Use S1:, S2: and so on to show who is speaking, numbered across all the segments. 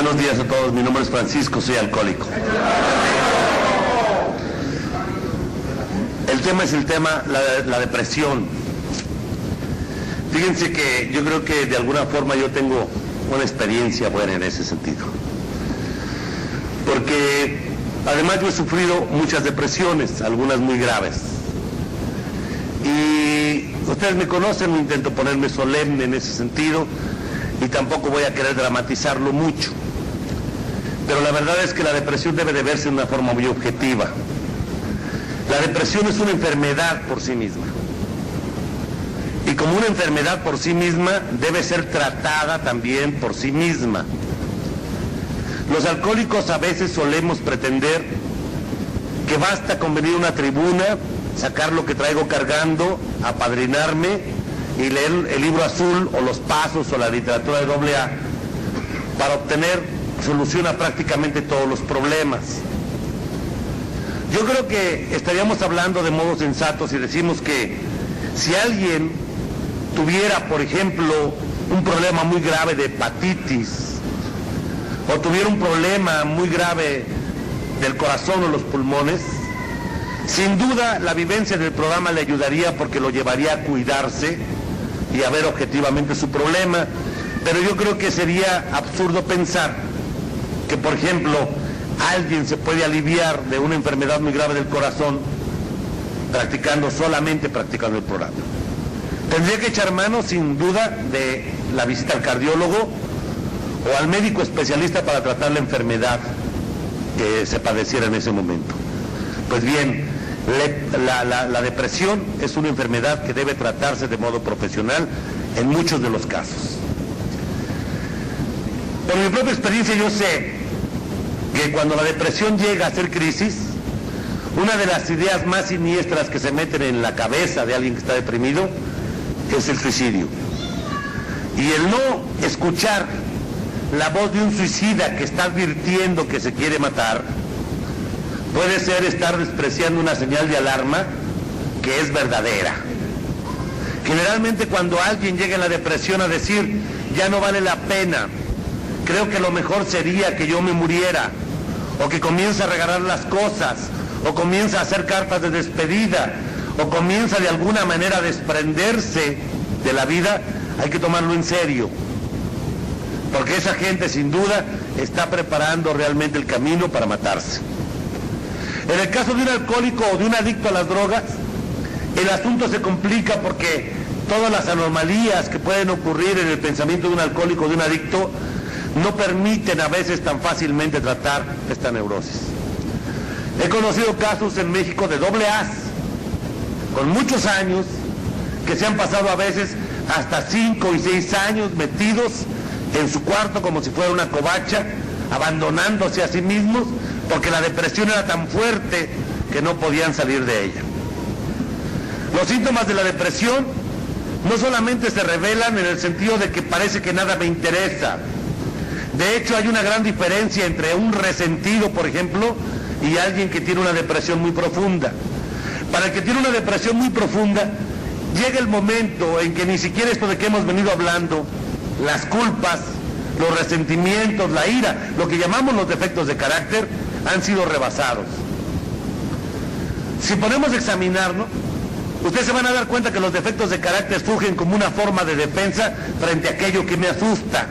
S1: Buenos días a todos, mi nombre es Francisco, soy alcohólico. El tema es la depresión. Fíjense que yo creo que de alguna forma yo tengo una experiencia buena en ese sentido. Porque además yo he sufrido muchas depresiones, algunas muy graves. Y ustedes me conocen, no intento ponerme solemne en ese sentido y tampoco voy a querer dramatizarlo mucho. Pero la verdad es que la depresión debe de verse de una forma muy objetiva. La depresión es una enfermedad por sí misma. Y como una enfermedad por sí misma, debe ser tratada también por sí misma. Los alcohólicos a veces solemos pretender que basta con venir a una tribuna, sacar lo que traigo cargando, apadrinarme y leer el libro azul o los pasos o la literatura de AA para obtener solución a prácticamente todos los problemas. Yo creo que estaríamos hablando de modo sensato si decimos que si alguien tuviera, por ejemplo, un problema muy grave de hepatitis o tuviera un problema muy grave del corazón o los pulmones, sin duda la vivencia del programa le ayudaría porque lo llevaría a cuidarse y a ver objetivamente su problema. Pero yo creo que sería absurdo pensar que, por ejemplo, alguien se puede aliviar de una enfermedad muy grave del corazón solamente practicando el programa. Tendría que echar mano sin duda de la visita al cardiólogo o al médico especialista para tratar la enfermedad que se padeciera en ese momento. Pues bien, la depresión es una enfermedad que debe tratarse de modo profesional en muchos de los casos. Por mi propia experiencia yo sé que cuando la depresión llega a ser crisis, una de las ideas más siniestras que se meten en la cabeza de alguien que está deprimido es el suicidio. Y el no escuchar la voz de un suicida que está advirtiendo que se quiere matar, puede ser estar despreciando una señal de alarma que es verdadera. Generalmente cuando alguien llega en la depresión a decir, ya no vale la pena, creo que lo mejor sería que yo me muriera, o que comienza a regalar las cosas, o comienza a hacer cartas de despedida, o comienza de alguna manera a desprenderse de la vida, hay que tomarlo en serio. Porque esa gente sin duda está preparando realmente el camino para matarse. En el caso de un alcohólico o de un adicto a las drogas, el asunto se complica porque todas las anomalías que pueden ocurrir en el pensamiento de un alcohólico o de un adicto no permiten a veces tan fácilmente tratar esta neurosis. He conocido casos en México de AA, con muchos años, que se han pasado a veces hasta 5 y 6 años metidos en su cuarto como si fuera una covacha, abandonándose a sí mismos, porque la depresión era tan fuerte que no podían salir de ella. Los síntomas de la depresión no solamente se revelan en el sentido de que parece que nada me interesa. De hecho, hay una gran diferencia entre un resentido, por ejemplo, y alguien que tiene una depresión muy profunda. Para el que tiene una depresión muy profunda, llega el momento en que ni siquiera esto de que hemos venido hablando, las culpas, los resentimientos, la ira, lo que llamamos los defectos de carácter, han sido rebasados. Si ponemos a examinarnos, ustedes se van a dar cuenta que los defectos de carácter surgen como una forma de defensa frente a aquello que me asusta.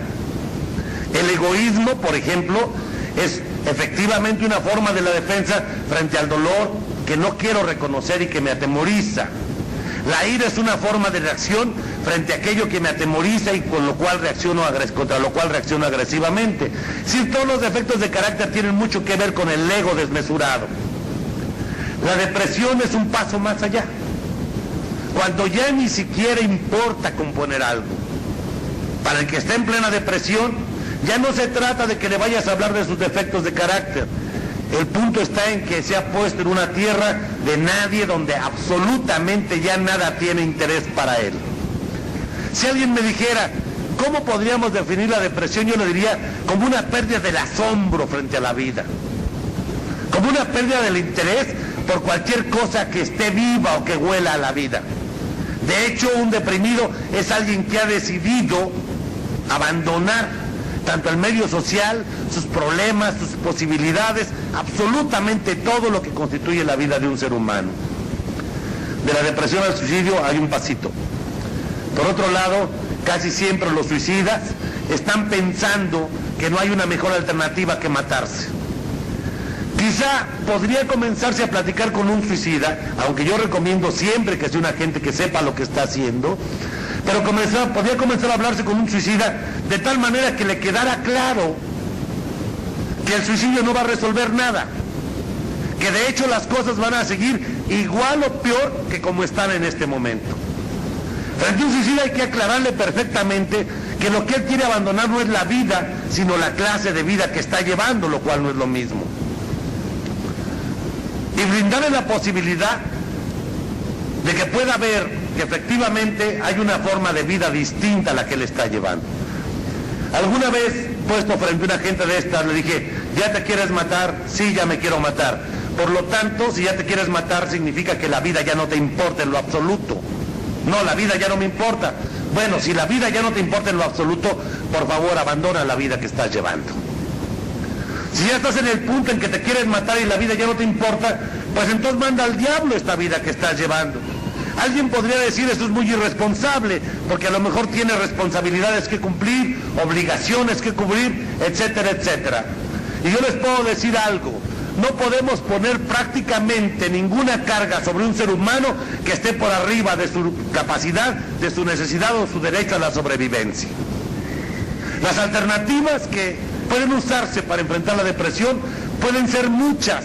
S1: El egoísmo, por ejemplo, es efectivamente una forma de la defensa frente al dolor que no quiero reconocer y que me atemoriza. La ira es una forma de reacción frente a aquello que me atemoriza y contra lo cual reacciono agresivamente. Sí, todos los defectos de carácter tienen mucho que ver con el ego desmesurado. La depresión es un paso más allá. Cuando ya ni siquiera importa componer algo. Para el que está en plena depresión, ya no se trata de que le vayas a hablar de sus defectos de carácter. El punto está en que se ha puesto en una tierra de nadie donde absolutamente ya nada tiene interés para él. Si alguien me dijera, ¿cómo podríamos definir la depresión? Yo le diría como una pérdida del asombro frente a la vida. Como una pérdida del interés por cualquier cosa que esté viva o que huela a la vida. De hecho, un deprimido es alguien que ha decidido abandonar tanto el medio social, sus problemas, sus posibilidades, absolutamente todo lo que constituye la vida de un ser humano. De la depresión al suicidio hay un pasito. Por otro lado, casi siempre los suicidas están pensando que no hay una mejor alternativa que matarse. Quizá podría comenzarse a platicar con un suicida, aunque yo recomiendo siempre que sea una gente que sepa lo que está haciendo, pero podría comenzar a hablarse con un suicida de tal manera que le quedara claro que el suicidio no va a resolver nada, que de hecho las cosas van a seguir igual o peor que como están en este momento. Frente a un suicida hay que aclararle perfectamente que lo que él quiere abandonar no es la vida, sino la clase de vida que está llevando, lo cual no es lo mismo. Y brindarle la posibilidad de que pueda ver que efectivamente hay una forma de vida distinta a la que él está llevando. Alguna vez, puesto frente a una gente de estas, le dije, ¿ya te quieres matar? Sí, ya me quiero matar. Por lo tanto, si ya te quieres matar, significa que la vida ya no te importa en lo absoluto. No, la vida ya no me importa. Bueno, si la vida ya no te importa en lo absoluto, por favor, abandona la vida que estás llevando. Si ya estás en el punto en que te quieres matar y la vida ya no te importa, pues entonces manda al diablo esta vida que estás llevando. Alguien podría decir, eso es muy irresponsable, porque a lo mejor tiene responsabilidades que cumplir, obligaciones que cubrir, etcétera, etcétera. Y yo les puedo decir algo, no podemos poner prácticamente ninguna carga sobre un ser humano que esté por arriba de su capacidad, de su necesidad o su derecho a la sobrevivencia. Las alternativas que pueden usarse para enfrentar la depresión pueden ser muchas,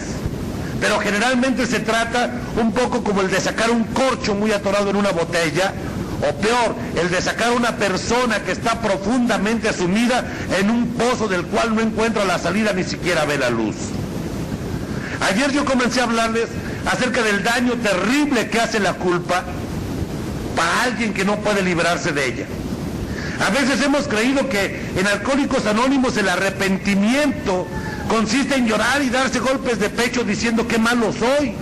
S1: pero generalmente se trata un poco como el de sacar un corcho muy atorado en una botella, o peor, el de sacar a una persona que está profundamente sumida en un pozo del cual no encuentra la salida, ni siquiera ve la luz. Ayer yo comencé a hablarles acerca del daño terrible que hace la culpa para alguien que no puede librarse de ella. A veces hemos creído que en Alcohólicos Anónimos el arrepentimiento consiste en llorar y darse golpes de pecho diciendo qué malo soy.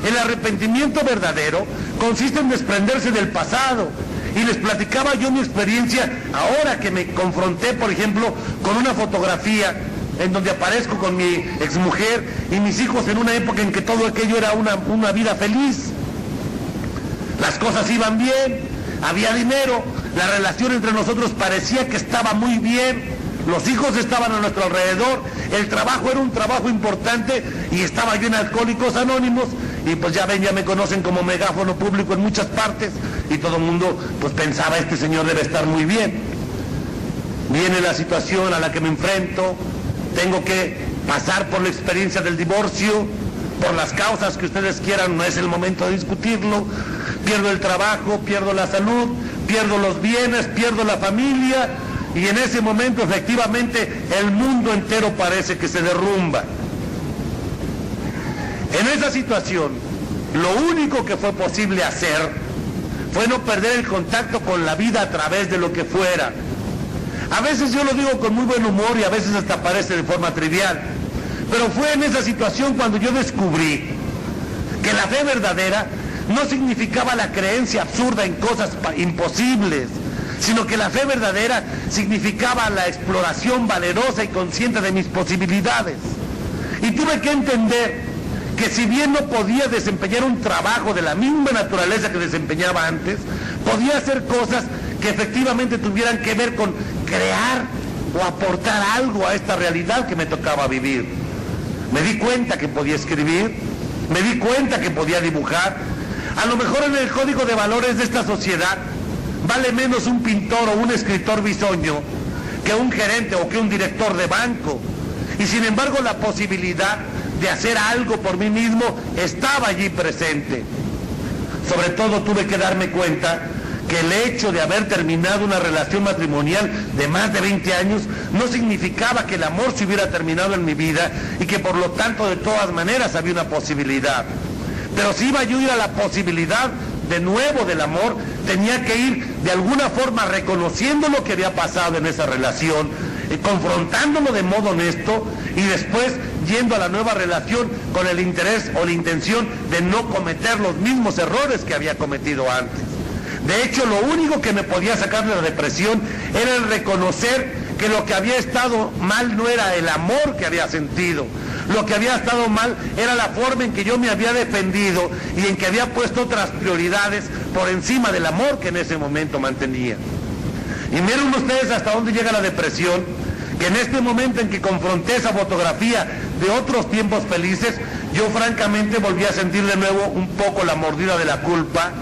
S1: El arrepentimiento verdadero consiste en desprenderse del pasado. Y les platicaba yo mi experiencia ahora que me confronté, por ejemplo, con una fotografía en donde aparezco con mi exmujer y mis hijos en una época en que todo aquello era una vida feliz. Las cosas iban bien, había dinero, la relación entre nosotros parecía que estaba muy bien, los hijos estaban a nuestro alrededor, el trabajo era un trabajo importante y estaba yo en Alcohólicos Anónimos y pues ya ven, ya me conocen como megáfono público en muchas partes y todo el mundo pues pensaba, este señor debe estar muy bien. Viene la situación a la que me enfrento, tengo que pasar por la experiencia del divorcio, por las causas que ustedes quieran, no es el momento de discutirlo, pierdo el trabajo, pierdo la salud, pierdo los bienes, pierdo la familia, y en ese momento efectivamente el mundo entero parece que se derrumba. En esa situación, lo único que fue posible hacer fue no perder el contacto con la vida a través de lo que fuera. A veces yo lo digo con muy buen humor y a veces hasta parece de forma trivial, pero fue en esa situación cuando yo descubrí que la fe verdadera no significaba la creencia absurda en cosas imposibles, sino que la fe verdadera significaba la exploración valerosa y consciente de mis posibilidades. Y tuve que entender que si bien no podía desempeñar un trabajo de la misma naturaleza que desempeñaba antes, podía hacer cosas que efectivamente tuvieran que ver con crear o aportar algo a esta realidad que me tocaba vivir. Me di cuenta que podía escribir, me di cuenta que podía dibujar. A lo mejor en el código de valores de esta sociedad vale menos un pintor o un escritor bisoño que un gerente o que un director de banco. Y sin embargo la posibilidad de hacer algo por mí mismo estaba allí presente. Sobre todo tuve que darme cuenta que el hecho de haber terminado una relación matrimonial de más de 20 años no significaba que el amor se hubiera terminado en mi vida y que por lo tanto de todas maneras había una posibilidad. Pero si iba yo a ir a la posibilidad de nuevo del amor, tenía que ir de alguna forma reconociendo lo que había pasado en esa relación, confrontándolo de modo honesto y después yendo a la nueva relación con el interés o la intención de no cometer los mismos errores que había cometido antes. De hecho, lo único que me podía sacar de la depresión era el reconocer que lo que había estado mal no era el amor que había sentido. Lo que había estado mal era la forma en que yo me había defendido y en que había puesto otras prioridades por encima del amor que en ese momento mantenía. Y miren ustedes hasta dónde llega la depresión, que en este momento en que confronté esa fotografía de otros tiempos felices, yo francamente volví a sentir de nuevo un poco la mordida de la culpa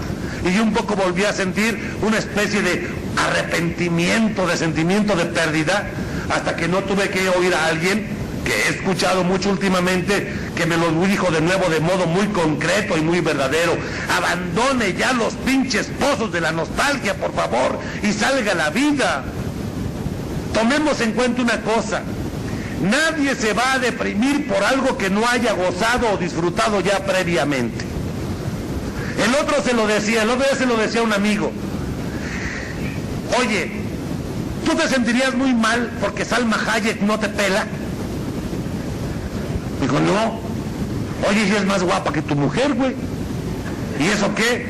S1: y un poco volví a sentir una especie de arrepentimiento, de sentimiento de pérdida, hasta que no tuve que oír a alguien que he escuchado mucho últimamente, que me lo dijo de nuevo de modo muy concreto y muy verdadero: abandone ya los pinches pozos de la nostalgia, por favor, y salga a la vida. Tomemos en cuenta una cosa: nadie se va a deprimir por algo que no haya gozado o disfrutado ya previamente. El otro día se lo decía a un amigo: oye, ¿tú te sentirías muy mal porque Salma Hayek no te pela? Dijo, no. Oye, si es más guapa que tu mujer, güey. ¿Y eso qué?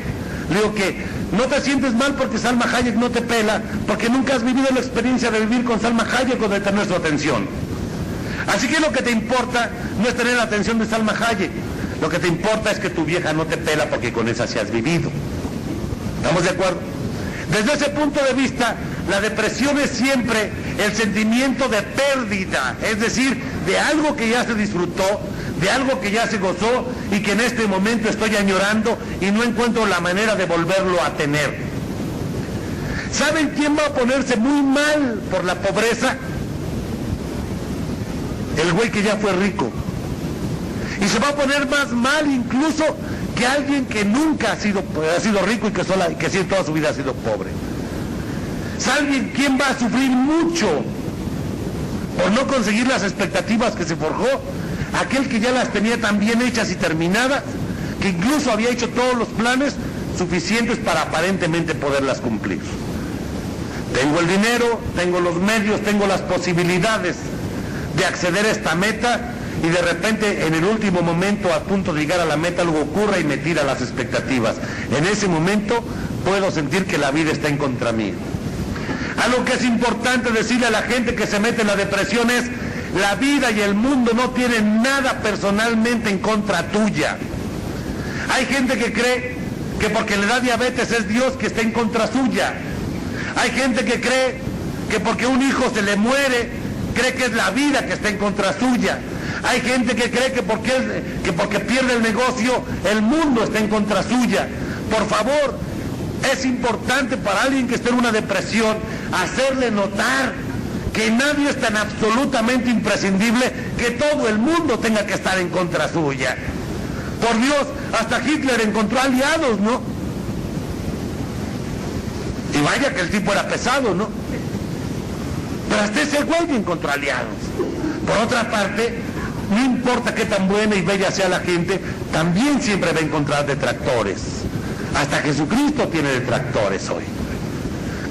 S1: Le digo que no te sientes mal porque Salma Hayek no te pela, porque nunca has vivido la experiencia de vivir con Salma Hayek o de tener su atención. Así que lo que te importa no es tener la atención de Salma Hayek. Lo que te importa es que tu vieja no te pela, porque con esa sí has vivido. ¿Estamos de acuerdo? Desde ese punto de vista, la depresión es siempre el sentimiento de pérdida, es decir, de algo que ya se disfrutó, de algo que ya se gozó y que en este momento estoy añorando y no encuentro la manera de volverlo a tener. ¿Saben quién va a ponerse muy mal por la pobreza? El güey que ya fue rico. Y se va a poner más mal incluso que alguien que nunca ha sido rico y que sí, toda su vida ha sido pobre. ¿Saben quién va a sufrir mucho por no conseguir las expectativas que se forjó? Aquel que ya las tenía tan bien hechas y terminadas, que incluso había hecho todos los planes suficientes para aparentemente poderlas cumplir. Tengo el dinero, tengo los medios, tengo las posibilidades de acceder a esta meta, y de repente en el último momento, a punto de llegar a la meta, algo ocurre y me tira las expectativas. En ese momento puedo sentir que la vida está en contra mí. Algo que es importante decirle a la gente que se mete en la depresión es: la vida y el mundo no tienen nada personalmente en contra tuya. Hay gente que cree que porque le da diabetes es Dios que está en contra suya. Hay gente que cree que porque un hijo se le muere, cree que es la vida que está en contra suya. Hay gente que cree que porque pierde el negocio, el mundo está en contra suya. Por favor, es importante para alguien que esté en una depresión hacerle notar que nadie es tan absolutamente imprescindible que todo el mundo tenga que estar en contra suya. Por Dios, hasta Hitler encontró aliados, ¿no? Y vaya que el tipo era pesado, ¿no? Pero hasta ese güey encontró aliados. Por otra parte, no importa qué tan buena y bella sea la gente, también siempre va a encontrar detractores. Hasta Jesucristo tiene detractores hoy.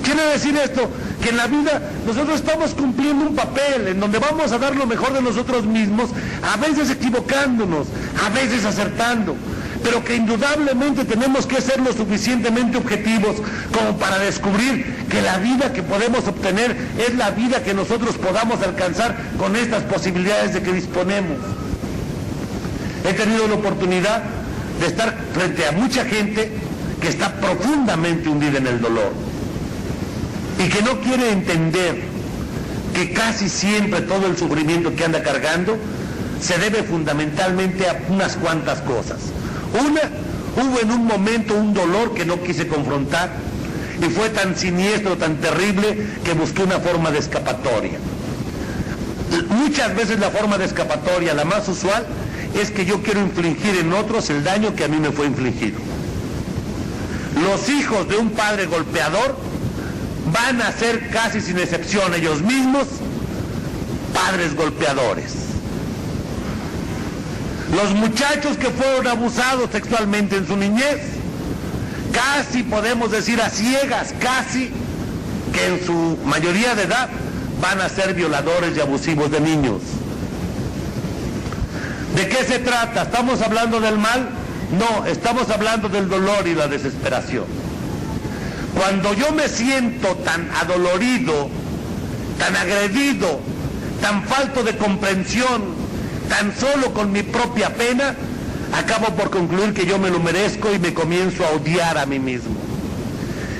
S1: Quiere decir esto, que en la vida nosotros estamos cumpliendo un papel en donde vamos a dar lo mejor de nosotros mismos, a veces equivocándonos, a veces acertando, pero que indudablemente tenemos que ser lo suficientemente objetivos como para descubrir que la vida que podemos obtener es la vida que nosotros podamos alcanzar con estas posibilidades de que disponemos. He tenido la oportunidad de estar frente a mucha gente que está profundamente hundida en el dolor y que no quiere entender que casi siempre todo el sufrimiento que anda cargando se debe fundamentalmente a unas cuantas cosas. Hubo en un momento un dolor que no quise confrontar y fue tan siniestro, tan terrible, que busqué una forma de escapatoria. Muchas veces la forma de escapatoria, la más usual, es que yo quiero infligir en otros el daño que a mí me fue infligido. Los hijos de un padre golpeador van a ser, casi sin excepción ellos mismos, padres golpeadores. Los muchachos que fueron abusados sexualmente en su niñez, casi podemos decir a ciegas, casi, que en su mayoría de edad van a ser violadores y abusivos de niños. ¿De qué se trata? ¿Estamos hablando del mal? No, estamos hablando del dolor y la desesperación. Cuando yo me siento tan adolorido tan agredido, tan falto de comprensión, tan solo con mi propia pena, acabo por concluir que yo me lo merezco y me comienzo a odiar a mí mismo.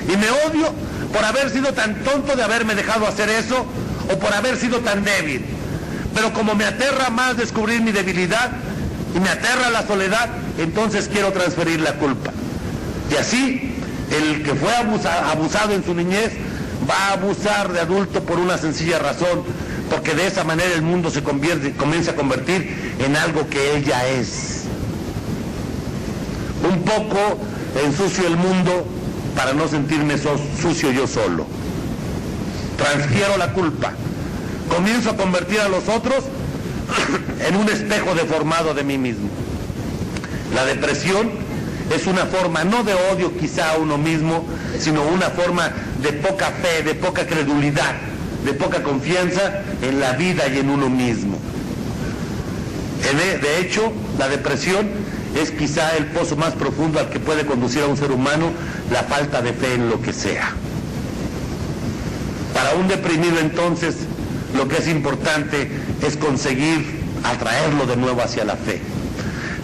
S1: Y me odio por haber sido tan tonto de haberme dejado hacer eso, o por haber sido tan débil. Pero como me aterra más descubrir mi debilidad y me aterra la soledad, entonces quiero transferir la culpa. Y así, el que fue abusado en su niñez va a abusar de adulto por una sencilla razón, porque de esa manera el mundo comienza a convertir en algo que él ya es. Un poco ensucio el mundo para no sentirme sucio yo solo. Transfiero la culpa. Comienzo a convertir a los otros en un espejo deformado de mí mismo. La depresión es una forma no de odio quizá a uno mismo, sino una forma de poca fe, de poca credulidad, de poca confianza en la vida y en uno mismo. De hecho, la depresión es quizá el pozo más profundo al que puede conducir a un ser humano la falta de fe en lo que sea. Para un deprimido, entonces, lo que es importante es conseguir atraerlo de nuevo hacia la fe.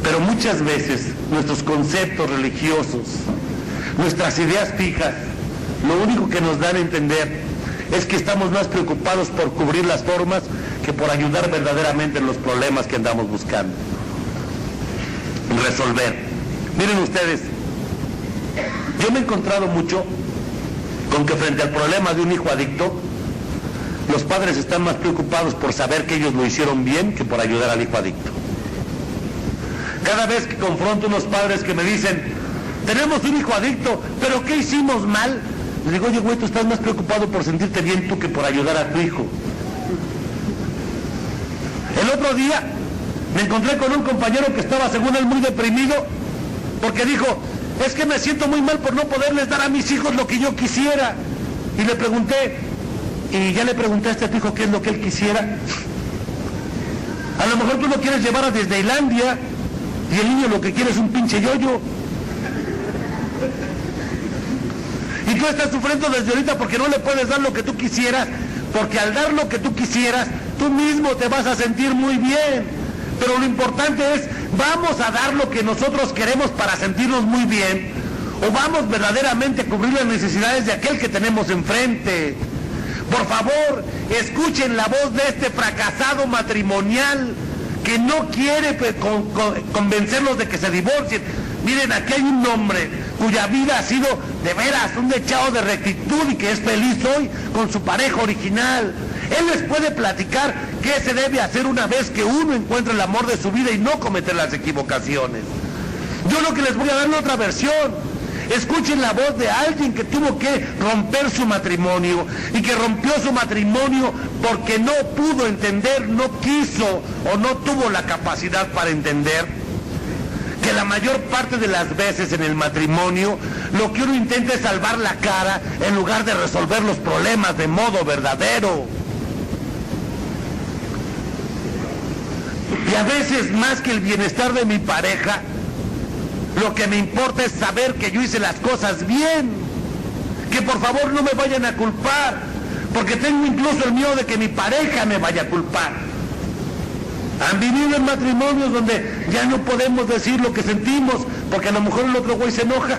S1: Pero muchas veces nuestros conceptos religiosos, nuestras ideas fijas, lo único que nos dan a entender es que estamos más preocupados por cubrir las formas que por ayudar verdaderamente en los problemas que andamos buscando resolver. Miren ustedes, yo me he encontrado mucho con que frente al problema de un hijo adicto, los padres están más preocupados por saber que ellos lo hicieron bien que por ayudar al hijo adicto. Cada vez que confronto unos padres que me dicen, tenemos un hijo adicto, pero ¿qué hicimos mal? Les digo, oye güey, tú estás más preocupado por sentirte bien tú que por ayudar a tu hijo. El otro día me encontré con un compañero que estaba, según él, muy deprimido, porque dijo, es que me siento muy mal por no poderles dar a mis hijos lo que yo quisiera. Y le pregunté, ¿y ya le preguntaste a tu hijo qué es lo que él quisiera? A lo mejor tú lo quieres llevar a Disneylandia y el niño lo que quiere es un pinche yoyo. Y tú estás sufriendo desde ahorita porque no le puedes dar lo que tú quisieras, porque al dar lo que tú quisieras, tú mismo te vas a sentir muy bien. Pero lo importante es, ¿vamos a dar lo que nosotros queremos para sentirnos muy bien? ¿O vamos verdaderamente a cubrir las necesidades de aquel que tenemos enfrente? Por favor, escuchen la voz de este fracasado matrimonial que no quiere convencerlos de que se divorcien. Miren, aquí hay un hombre cuya vida ha sido de veras un dechado de rectitud y que es feliz hoy con su pareja original. Él les puede platicar qué se debe hacer una vez que uno encuentra el amor de su vida y no cometer las equivocaciones. Yo lo que les voy a dar es otra versión. Escuchen la voz de alguien que tuvo que romper su matrimonio y que rompió su matrimonio porque no pudo entender, no quiso o no tuvo la capacidad para entender que la mayor parte de las veces en el matrimonio lo que uno intenta es salvar la cara en lugar de resolver los problemas de modo verdadero. Y a veces, más que el bienestar de mi pareja, lo que me importa es saber que yo hice las cosas bien. Que por favor no me vayan a culpar, porque tengo incluso el miedo de que mi pareja me vaya a culpar. Han vivido en matrimonios donde ya no podemos decir lo que sentimos, porque a lo mejor el otro güey se enoja.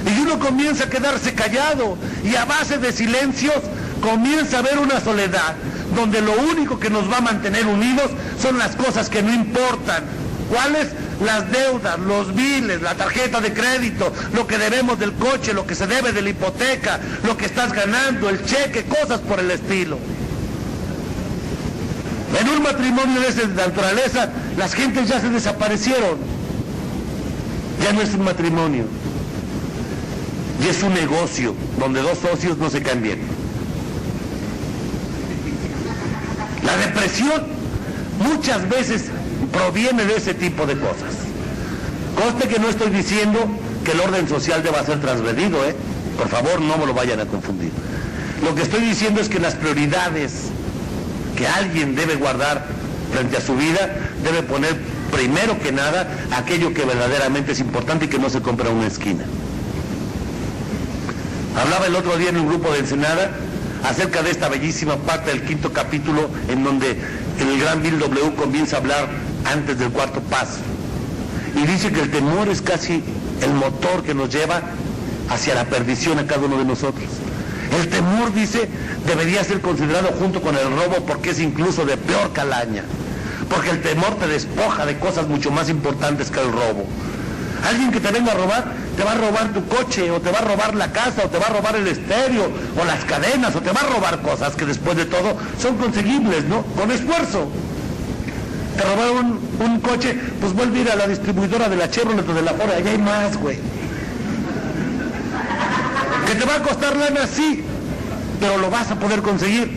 S1: Y uno comienza a quedarse callado, y a base de silencios comienza a haber una soledad, donde lo único que nos va a mantener unidos son las cosas que no importan. ¿Cuáles? Las deudas, los biles, la tarjeta de crédito, lo que debemos del coche, lo que se debe de la hipoteca, lo que estás ganando, el cheque, cosas por el estilo. En un matrimonio de esa naturaleza, las gentes ya se desaparecieron. Ya no es un matrimonio, ya es un negocio donde dos socios no se caen bien. La depresión muchas veces proviene de ese tipo de cosas. Conste que no estoy diciendo que el orden social deba ser transgredido, por favor no me lo vayan a confundir. Lo que estoy diciendo es que las prioridades que alguien debe guardar frente a su vida, debe poner primero que nada aquello que verdaderamente es importante y que no se compra en una esquina. Hablaba el otro día en un grupo de Ensenada acerca de esta bellísima parte del 5º capítulo, en donde el gran Bill W. comienza a hablar antes del 4º paso. Y dice que el temor es casi el motor que nos lleva hacia la perdición a cada uno de nosotros. El temor, dice, debería ser considerado junto con el robo porque es incluso de peor calaña. Porque el temor te despoja de cosas mucho más importantes que el robo. Alguien que te venga a robar, te va a robar tu coche, o te va a robar la casa, o te va a robar el estéreo, o las cadenas, o te va a robar cosas que después de todo son conseguibles, ¿no? Con esfuerzo. Te robaron un coche, pues vuelve a ir a la distribuidora de la Chevrolet o de la Ford, allá hay más, güey. Que te va a costar lana, sí, pero lo vas a poder conseguir.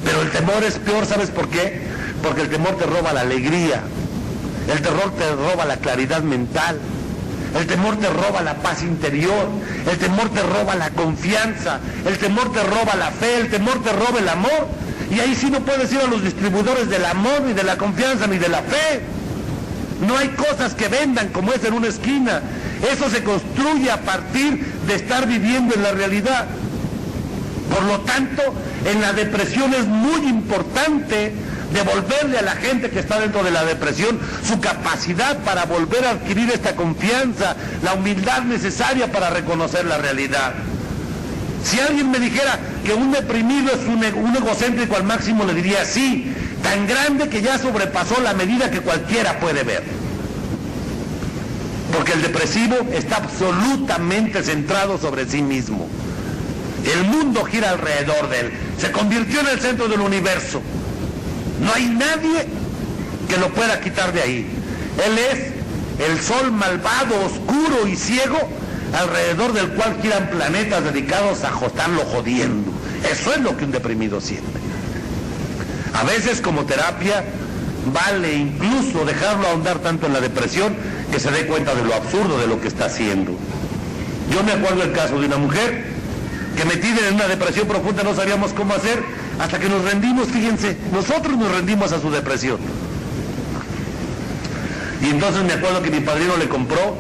S1: Pero el temor es peor, ¿sabes por qué? Porque el temor te roba la alegría, el terror te roba la claridad mental, el temor te roba la paz interior, el temor te roba la confianza, el temor te roba la fe, el temor te roba el amor. Y ahí sí no puedes ir a los distribuidores del amor, ni de la confianza, ni de la fe. No hay cosas que vendan como es en una esquina. Eso se construye a partir de estar viviendo en la realidad. Por lo tanto, en la depresión es muy importante devolverle a la gente que está dentro de la depresión su capacidad para volver a adquirir esta confianza, la humildad necesaria para reconocer la realidad. Si alguien me dijera que un deprimido es un egocéntrico al máximo, le diría sí, tan grande que ya sobrepasó la medida que cualquiera puede ver. Porque el depresivo está absolutamente centrado sobre sí mismo. El mundo gira alrededor de él, se convirtió en el centro del universo. No hay nadie que lo pueda quitar de ahí. Él es el sol malvado, oscuro y ciego, alrededor del cual giran planetas dedicados a estarlo jodiendo. Eso es lo que un deprimido siente. A veces, como terapia, vale incluso dejarlo ahondar tanto en la depresión que se dé cuenta de lo absurdo de lo que está haciendo. Yo me acuerdo el caso de una mujer que, metida en una depresión profunda, no sabíamos cómo hacer, hasta que nos rendimos. Fíjense, nosotros nos rendimos a su depresión. Y entonces me acuerdo que mi padrino le compró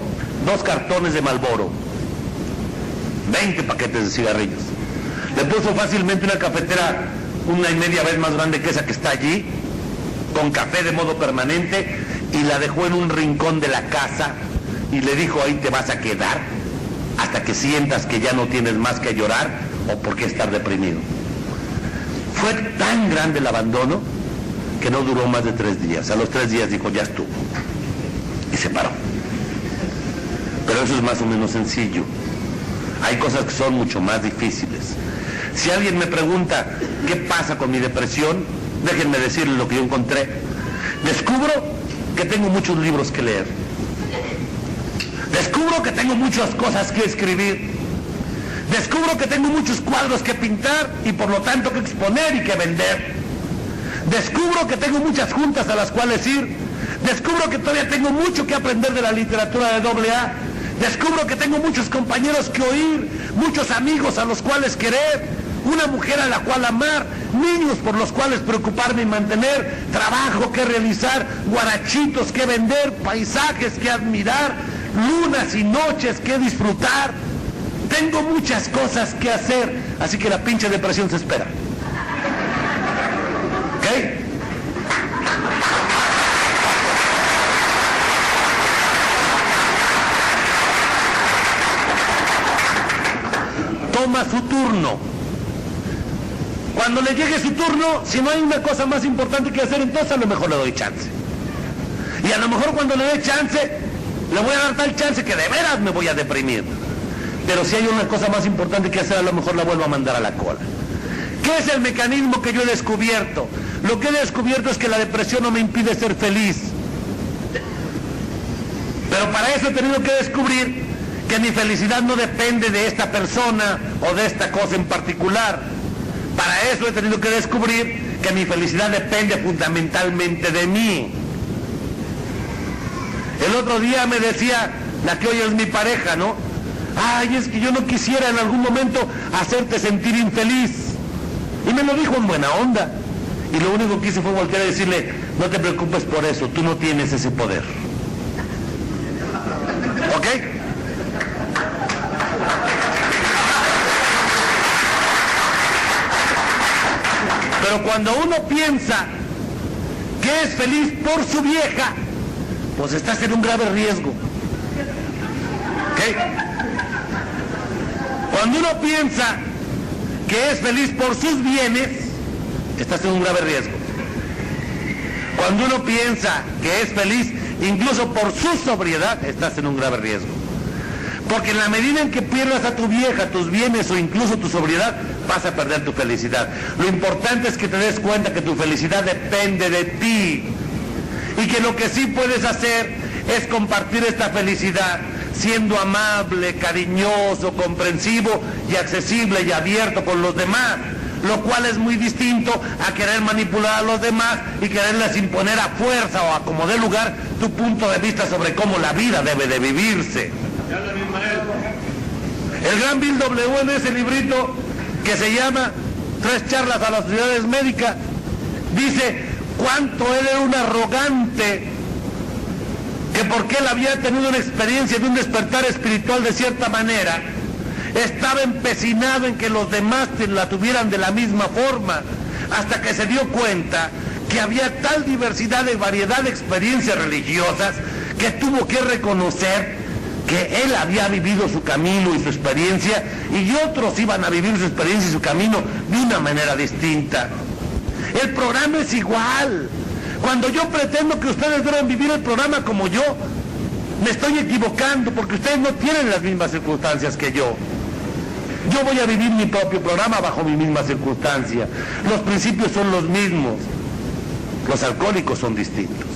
S1: 2 cartones de Marlboro, 20 paquetes de cigarrillos. Le puso fácilmente una cafetera 1,5 veces más grande que esa que está allí, con café de modo permanente, y la dejó en un rincón de la casa y le dijo: ahí te vas a quedar hasta que sientas que ya no tienes más que llorar o por qué estar deprimido. Fue tan grande el abandono que no duró más de 3 días. A los 3 días dijo: ya estuvo, y se paró. Pero eso es más o menos sencillo. Hay cosas que son mucho más difíciles. Si alguien me pregunta qué pasa con mi depresión, déjenme decirles lo que yo encontré. Descubro que tengo muchos libros que leer. Descubro que tengo muchas cosas que escribir. Descubro que tengo muchos cuadros que pintar y por lo tanto que exponer y que vender. Descubro que tengo muchas juntas a las cuales ir. Descubro que todavía tengo mucho que aprender de la literatura de AA. Descubro que tengo muchos compañeros que oír, muchos amigos a los cuales querer, una mujer a la cual amar, niños por los cuales preocuparme y mantener, trabajo que realizar, guarachitos que vender, paisajes que admirar, lunas y noches que disfrutar. Tengo muchas cosas que hacer, así que la pinche depresión se espera. ¿Ok? Toma su turno. Cuando le llegue su turno, si no hay una cosa más importante que hacer, entonces a lo mejor le doy chance. Y a lo mejor cuando le dé chance, le voy a dar tal chance que de veras me voy a deprimir. Pero si hay una cosa más importante que hacer, a lo mejor la vuelvo a mandar a la cola. ¿Qué es el mecanismo que yo he descubierto? Lo que he descubierto es que la depresión no me impide ser feliz. Pero para eso he tenido que descubrir que mi felicidad no depende de esta persona o de esta cosa en particular. Para eso he tenido que descubrir que mi felicidad depende fundamentalmente de mí. El otro día me decía la que hoy es mi pareja, ¿no? Ay, es que yo no quisiera en algún momento hacerte sentir infeliz. Y me lo dijo en buena onda. Y lo único que hice fue voltear a decirle: no te preocupes por eso, tú no tienes ese poder. ¿Ok? Pero cuando uno piensa que es feliz por su vieja, pues estás en un grave riesgo. ¿Okay? Cuando uno piensa que es feliz por sus bienes, estás en un grave riesgo. Cuando uno piensa que es feliz incluso por su sobriedad, estás en un grave riesgo. Porque en la medida en que pierdas a tu vieja, tus bienes o incluso tu sobriedad, vas a perder tu felicidad. Lo importante es que te des cuenta que tu felicidad depende de ti. Y que lo que sí puedes hacer es compartir esta felicidad siendo amable, cariñoso, comprensivo y accesible y abierto con los demás. Lo cual es muy distinto a querer manipular a los demás y quererles imponer a fuerza o a como dé lugar tu punto de vista sobre cómo la vida debe de vivirse. El gran Bill W. en ese librito que se llama 3 charlas a las sociedades médicas dice cuánto él era un arrogante, que porque él había tenido una experiencia de un despertar espiritual de cierta manera, estaba empecinado en que los demás la tuvieran de la misma forma, hasta que se dio cuenta que había tal diversidad de variedad de experiencias religiosas que tuvo que reconocer que él había vivido su camino y su experiencia y otros iban a vivir su experiencia y su camino de una manera distinta. El programa es igual. Cuando yo pretendo que ustedes deben vivir el programa como yo, me estoy equivocando porque ustedes no tienen las mismas circunstancias que yo. Yo voy a vivir mi propio programa bajo mi misma circunstancia. Los principios son los mismos. Los alcohólicos son distintos.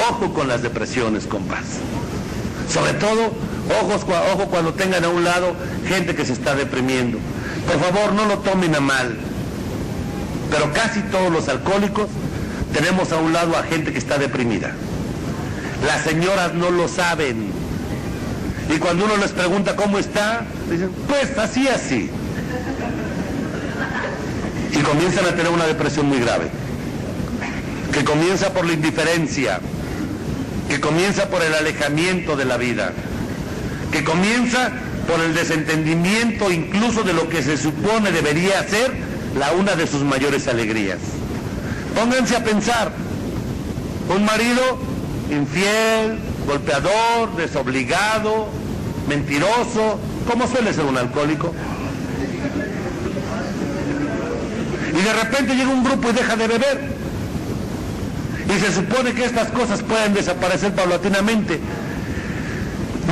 S1: Ojo con las depresiones, compás. Sobre todo, ojo cuando tengan a un lado gente que se está deprimiendo. Por favor, no lo tomen a mal. Pero casi todos los alcohólicos tenemos a un lado a gente que está deprimida. Las señoras no lo saben. Y cuando uno les pregunta cómo está, dicen, pues así, así. Y comienzan a tener una depresión muy grave, que comienza por la indiferencia, que comienza por el alejamiento de la vida, que comienza por el desentendimiento incluso de lo que se supone debería ser una de sus mayores alegrías. Pónganse a pensar, un marido infiel, golpeador, desobligado, mentiroso, como suele ser un alcohólico. Y de repente llega un grupo y deja de beber. Y se supone que estas cosas pueden desaparecer paulatinamente.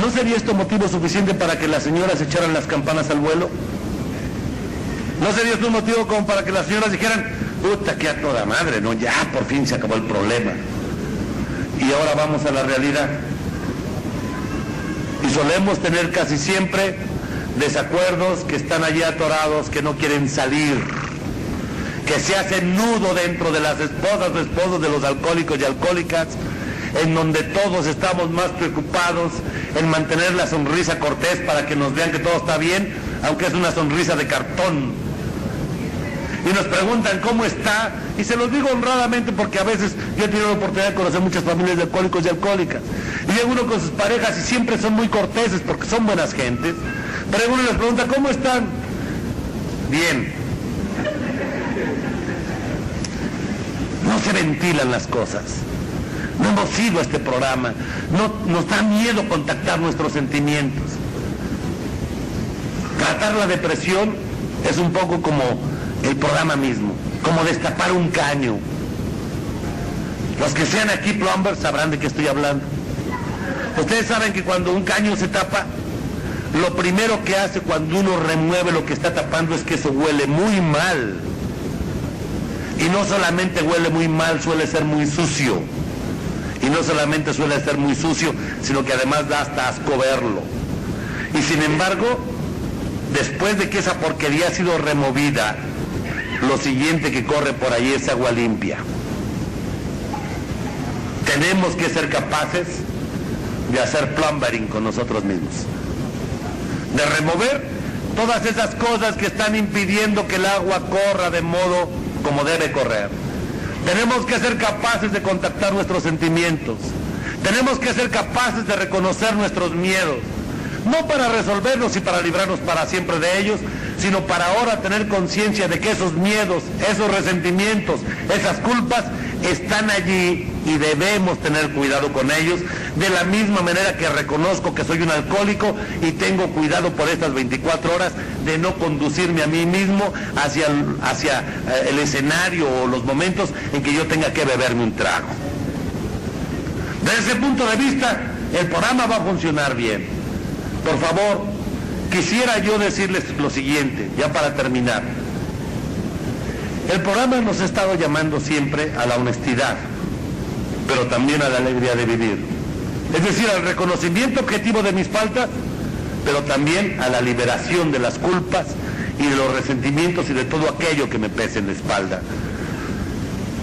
S1: ¿No sería esto motivo suficiente para que las señoras echaran las campanas al vuelo? ¿No sería esto un motivo como para que las señoras dijeran, puta, que a toda madre, no, ya por fin se acabó el problema? Y ahora vamos a la realidad. Y solemos tener casi siempre desacuerdos que están allí atorados, que no quieren salir, que se hacen nudo dentro de las esposas o esposos de los alcohólicos y alcohólicas, en donde todos estamos más preocupados en mantener la sonrisa cortés para que nos vean que todo está bien, aunque es una sonrisa de cartón. Y nos preguntan cómo está, y se los digo honradamente porque a veces yo he tenido la oportunidad de conocer muchas familias de alcohólicos y alcohólicas, y llega uno con sus parejas y siempre son muy corteses porque son buenas gentes, pero uno les pregunta ¿cómo están? Bien. No se ventilan las cosas. No hemos ido a este programa, nos da miedo contactar nuestros sentimientos. Tratar la depresión es un poco como el programa mismo, como destapar un caño. Los que sean aquí plumbers sabrán de qué estoy hablando. Ustedes saben que cuando un caño se tapa, lo primero que hace cuando uno remueve lo que está tapando es que eso huele muy mal. Y no solamente huele muy mal, suele ser muy sucio. Y no solamente suele ser muy sucio, sino que además da hasta asco verlo. Y sin embargo, después de que esa porquería ha sido removida, lo siguiente que corre por ahí es agua limpia. Tenemos que ser capaces de hacer plumbering con nosotros mismos, de remover todas esas cosas que están impidiendo que el agua corra de modo como debe correr. Tenemos que ser capaces de contactar nuestros sentimientos, tenemos que ser capaces de reconocer nuestros miedos, no para resolverlos y para librarnos para siempre de ellos, sino para ahora tener conciencia de que esos miedos, esos resentimientos, esas culpas están allí y debemos tener cuidado con ellos, de la misma manera que reconozco que soy un alcohólico y tengo cuidado por estas 24 horas de no conducirme a mí mismo hacia el escenario o los momentos en que yo tenga que beberme un trago. Desde ese punto de vista, el programa va a funcionar bien. Por favor, quisiera yo decirles lo siguiente, ya para terminar. El programa nos ha estado llamando siempre a la honestidad, pero también a la alegría de vivir. Es decir, al reconocimiento objetivo de mis faltas, pero también a la liberación de las culpas y de los resentimientos y de todo aquello que me pese en la espalda.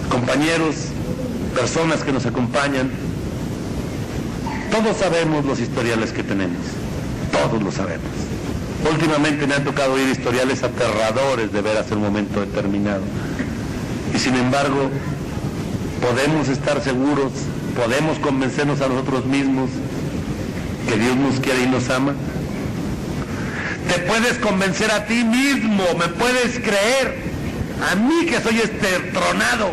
S1: Compañeros, personas que nos acompañan, todos sabemos los historiales que tenemos, todos lo sabemos. Últimamente me han tocado oír historiales aterradores de veras en un momento determinado. Y sin embargo, podemos estar seguros, podemos convencernos a nosotros mismos que Dios nos quiere y nos ama. Te puedes convencer a ti mismo, me puedes creer, a mí que soy tronado,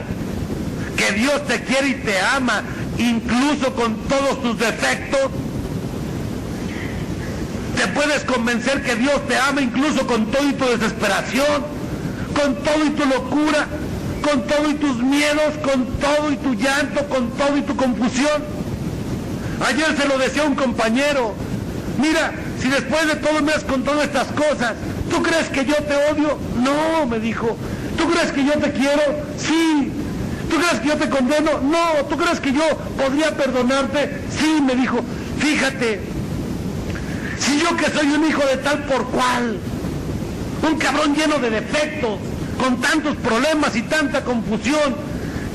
S1: que Dios te quiere y te ama, incluso con todos tus defectos. Te puedes convencer que Dios te ama incluso con todo y tu desesperación, con todo y tu locura, con todo y tus miedos, con todo y tu llanto, con todo y tu confusión. Ayer se lo decía a un compañero, mira, si después de todo me has contado estas cosas, ¿tú crees que yo te odio? No, me dijo. ¿Tú crees que yo te quiero? Sí. ¿Tú crees que yo te condeno? No. ¿Tú crees que yo podría perdonarte? Sí, me dijo. Fíjate, si yo que soy un hijo de tal por cual, un cabrón lleno de defectos, con tantos problemas y tanta confusión,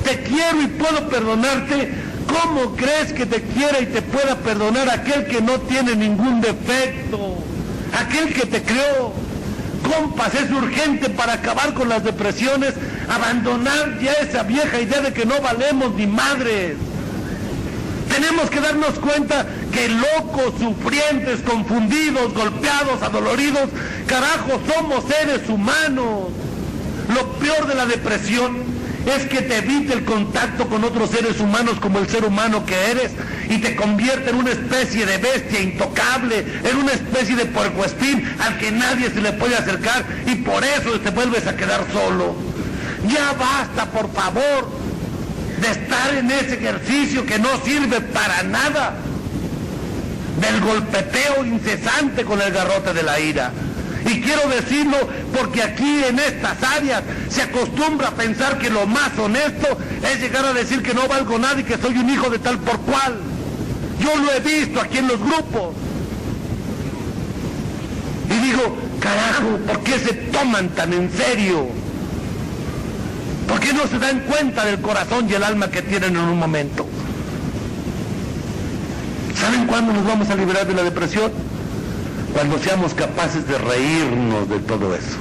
S1: te quiero y puedo perdonarte, ¿cómo crees que te quiera y te pueda perdonar aquel que no tiene ningún defecto? Aquel que te creó. Compas, es urgente para acabar con las depresiones, abandonar ya esa vieja idea de que no valemos ni madres. Tenemos que darnos cuenta que locos, sufrientes, confundidos, golpeados, adoloridos, carajo, somos seres humanos. Lo peor de la depresión es que te evite el contacto con otros seres humanos como el ser humano que eres y te convierte en una especie de bestia intocable, en una especie de puercoespín al que nadie se le puede acercar y por eso te vuelves a quedar solo. Ya basta, por favor, de estar en ese ejercicio que no sirve para nada, del golpeteo incesante con el garrote de la ira. Y quiero decirlo porque aquí en estas áreas se acostumbra a pensar que lo más honesto es llegar a decir que no valgo nada y que soy un hijo de tal por cual. Yo lo he visto aquí en los grupos. Y digo, carajo, ¿por qué se toman tan en serio? ¿Por qué no se dan cuenta del corazón y el alma que tienen en un momento? ¿Saben cuándo nos vamos a liberar de la depresión? Cuando seamos capaces de reírnos de todo eso.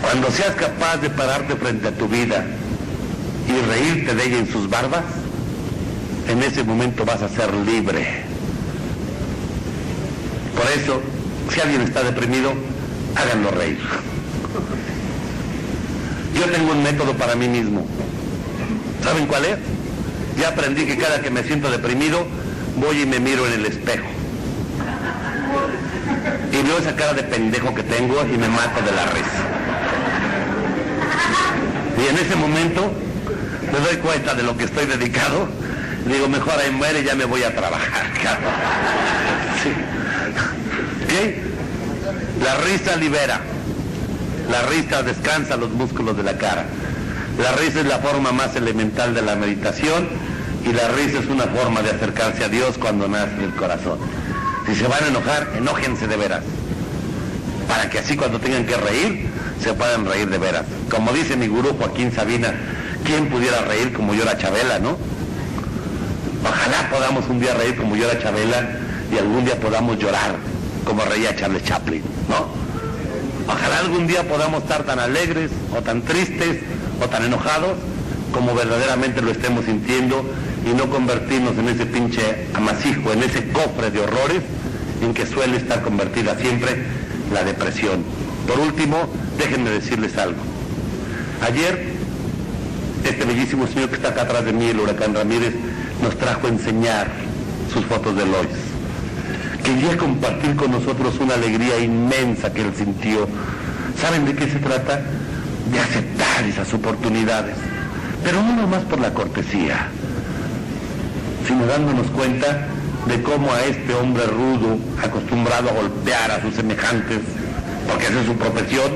S1: Cuando seas capaz de pararte frente a tu vida y reírte de ella en sus barbas, en ese momento vas a ser libre. Por eso, si alguien está deprimido, háganlo reír. Yo tengo un método para mí mismo. ¿Saben cuál es? Ya aprendí que cada que me siento deprimido, voy y me miro en el espejo. Y veo esa cara de pendejo que tengo y me mato de la risa. Y en ese momento me doy cuenta de lo que estoy dedicado. Digo, mejor ahí muere y ya me voy a trabajar. Sí. ¿Okay? La risa libera. La risa descansa los músculos de la cara. La risa es la forma más elemental de la meditación y la risa es una forma de acercarse a Dios cuando nace del corazón. Si se van a enojar, enójense de veras. Para que así cuando tengan que reír, se puedan reír de veras. Como dice mi gurú Joaquín Sabina, ¿quién pudiera reír como llora Chabela, no? Ojalá podamos un día reír como llora Chabela y algún día podamos llorar como reía Charles Chaplin, ¿no? Ojalá algún día podamos estar tan alegres o tan tristes o tan enojados como verdaderamente lo estemos sintiendo y no convertirnos en ese pinche amasijo, en ese cofre de horrores en que suele estar convertida siempre la depresión. Por último, déjenme decirles algo. Ayer, este bellísimo señor que está acá atrás de mí, el Huracán Ramírez, nos trajo a enseñar sus fotos de Lois. Quería compartir con nosotros una alegría inmensa que él sintió. ¿Saben de qué se trata? De aceptar esas oportunidades, pero no nomás por la cortesía, sino dándonos cuenta de cómo a este hombre rudo, acostumbrado a golpear a sus semejantes, porque esa es su profesión,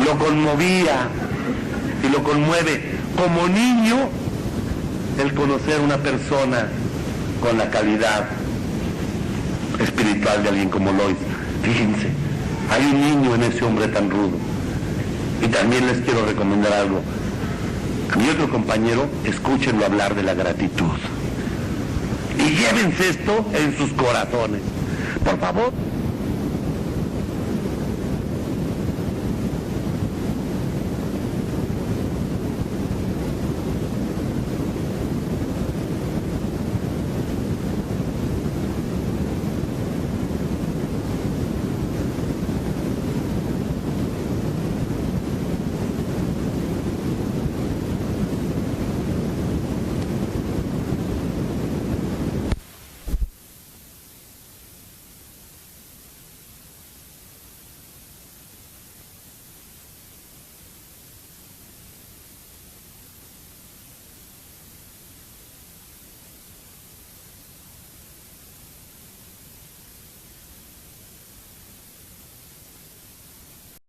S1: lo conmovía y lo conmueve como niño el conocer una persona con la calidad espiritual de alguien como Lois. Fíjense, hay un niño en ese hombre tan rudo. Y también les quiero recomendar algo. A mi otro compañero, escúchenlo hablar de la gratitud. Y llévense esto en sus corazones. Por favor.